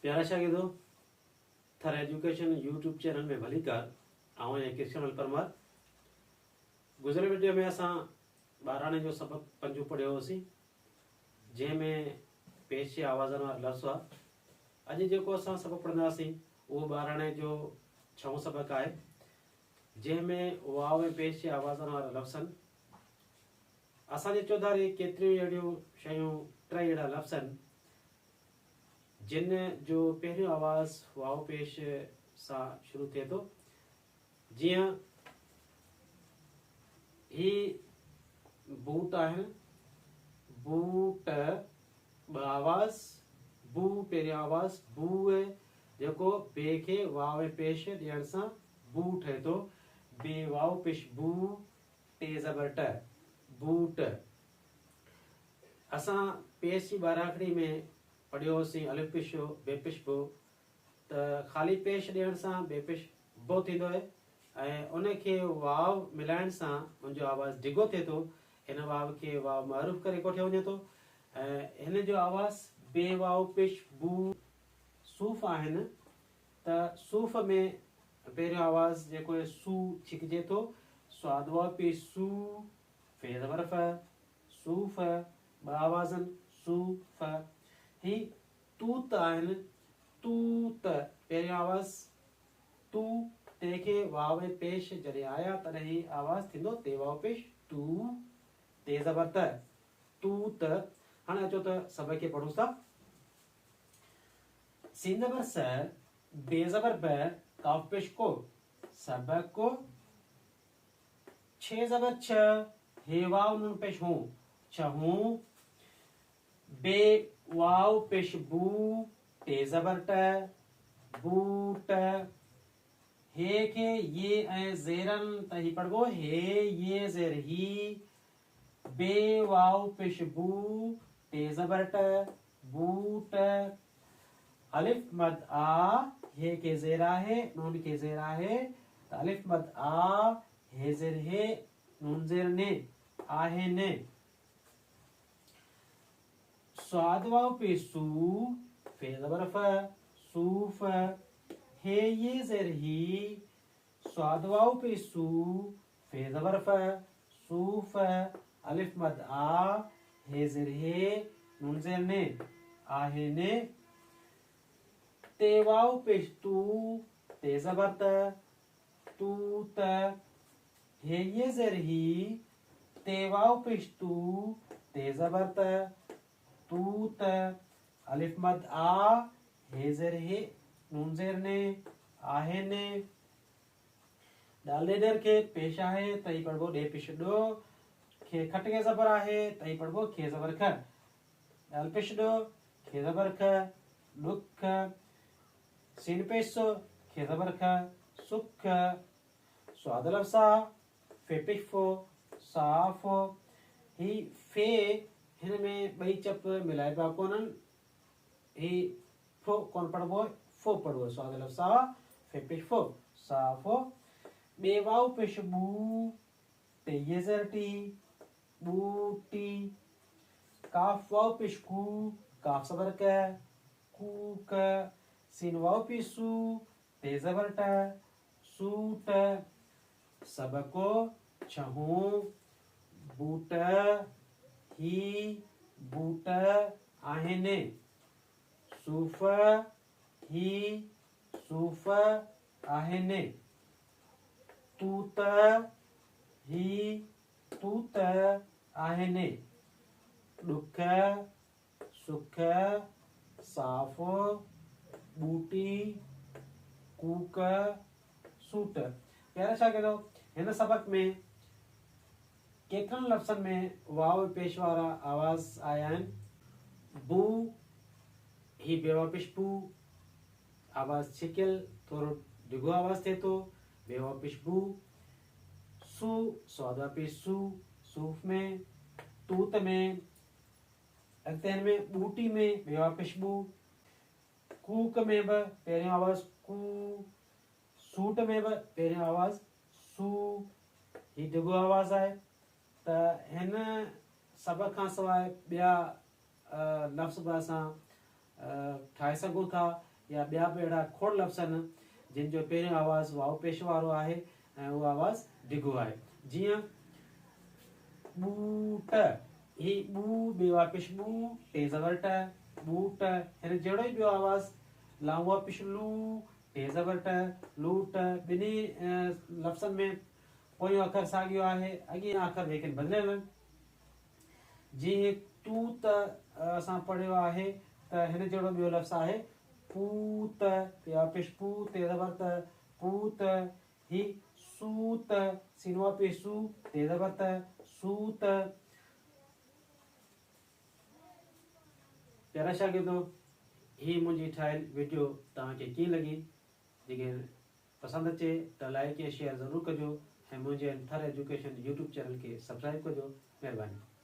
प्यारा शागिर्दो, थर education YouTube channel में भली कर आऊं कृष्ण परमार। गुज़िरियल वीडियो में असां 12 जो सबक पंजो पढ़ियो होसीं, जंहिंमें पेश आवाज़नि वारा लफ़्ज़ हुआ। अॼु जेको असां सबक पढ़ंदासीं उहो 12 जो 6हों सबक आहे, जंहिंमें वाव ऐं पेश आवाज़नि वारा लफ़्ज़ आहिनि। असांजे चौधारी केतिरियूं अहिड़ियूं शयूं, 3 अहिड़ा लफ़्ज़ आहिनि जिन जो पहिरियों आवाज़ वाव पेश सां शुरू थिए थो। जीअं ही बूट आहिनि, बूट ॿ आवाज़, बू पहिरियों आवाज़, बू जेको बे खे वाव ऐं पेश ॾियण सां बू ठहे थो। बे वाव पेश बू, टे ज़बर ट, बूट। असां पेश जी ॿाराखड़ी में पढ़ियो होसीं अलिफ पेश हो, बे पेश बो। त ख़ाली पेश ॾियण सां बे पेश बो थींदो आहे ऐं उनखे वाव मिलाइण सां उनजो आवाज़ डिघो थिए थो। हिन वाव खे वाव मारूफ़ करे कोठियो वञे थो ऐं हिन जो आवाज़ बे वाव पेश बू सूफ़ आहिनि। त सूफ़ में पहिरियों आवाज़ जेको आहे सू छिकिजे थो। स्वाद वाव पेश सू, फे ज़बर फ, सूफ़। ॿ आवाज़नि सूफ़। ही तूत आहिनि, तूत पहिरियों आवाज़ तू, तंहिंखे वाव ऐं पेश जॾहिं आया तॾहिं ही आवाज़ थींदो ते वाव पेश तू, ते ज़बर त, तूत। हाणे अचो त सबक खे पढ़ूं था। सीन ज़बर स, बे ज़बर ब, काफ पेश को, सबक को। छे ज़बर छ, हे वाव नून पेश हूं, छहूं। बे वाव पेश बू, टे ज़बर ट, बूट। हे के ये ऐं ज़ेरन त ही पढ़बो हे, ये ज़ेर ही। बे वाव पेश बू, टे ज़बर ट, बूट। अलिफ मद आ, हे के ज़ेर आहे, नून के ज़ेर आहे, त अलिफ मद आ, हे ज़ेर हे, नून ज़ेर ने, आहे ने। स्वाद वाव पेश सू, फे ज़बर फ, सूफ। हे ये ज़ेर ही, स्वाद वाव पेश सू, फे ज़बर फ, सूफ। अलिफ मद आ, हे ज़ेर हे, नून ज़ेर ने, आहे ने। ते वाव पेश तू, ते ज़बर त, तूत। हे ये ज़ेर ही, ते वाव पेश तू, ते ज़बर त, तूत। अलिफ मद आ, हे ज़ेर हे, नून ज़ेर ने, आहे ने। डाले डर के पेश आहे त ही पढ़बो डे पेश डो। खे खट के ज़बर आहे त ही पढ़बो खे ज़बर ख। डाल पेश डो, खे ज़बर ख, डुख। सीन पेश सो, खे ज़बर ख, सुख। स्वाद लफ्सा, फे पेश फो, साफ़ो। ही फे हिन में ॿई चप मिलाइबा कोन्हनि। ही फो कोन पढ़बो, फो पढ़बो। स्वाद लफ्सा, फे पेश फो, साफ़ो। बे वाव पेश बू, ते ये ज़ेर टी, बूटी। काफ वाव पेश कू, काफ ज़बर क, कूक। सीन वाव पेश सू, ते ज़बर ट, सूट। सबको, छहूं। बूट, ही, बूट आहिनि। सूफ़, ही, सूफ़ आहिनि। तूत, ही, तूत आहिनि। डुख, सुख, साफ़, बूटी, कूक, सूट। प्यारा शागिर्दो, हिन सबक में केतिरनि लफ़्ज़नि में वाव पेश वारा आवाज़ आया आहिनि। बू, ही बे वाव पेश बू, आवाज़ छिकियल, थोरो डिघो आवाज़ थिए थो, बे वाव पेश बू। सू, स्वाद वाव पेश सू, सूफ़ में। तूत में, अॻिते हिन में बूटी में बे वाव पेश बू। कूक में बि पहिरियों आवाज़ कू। सूट में बि पहिरियों आवाज़ सू। ही डिघो आवाज़ आहे। त हिन सबक खां सवाइ ॿिया लफ़्ज़ बि असां ठाहे सघूं था। या ॿिया बि अहिड़ा खोड़ लफ़्ज़ आहिनि जिन जो पहिरियों आवाज़ वाओ पेश वारो आहे ऐं उहो आवाज़ डिघो आहे। जीअं ॿूट, ही ॿू ॿियो आहे पेश ॿू टे ज़बर ट, ॿूट। हिन जहिड़ो ई ॿियो आवाज़ लाऊं पेश लू टे ज़बर ट, लूट। ॿिन्ही लफ़्ज़नि में पोयों अखर साॻियो आहे, अॻियां अखर लेकिन बदिलियल आहिनि। जीअं तूत असां पढ़ियो आहे त हिन जहिड़ो ॿियो लफ़्ज़ आहे पूत, ॿियो पेश पू टे ज़बर त, पूत। ही सूत, सीनो पेश सू टे ज़बर त, सूत। प्यारा शागिर्दो, ही मुंहिंजी ठाहियल वीडियो तव्हांखे कीअं लॻी? जेकर पसंदि अचे त लाइक या शेयर ज़रूरु कजो ऐं मुंहिंजे थर एजुकेशन यूट्यूब चैनल खे सब्सक्राइब कजो। महिरबानी।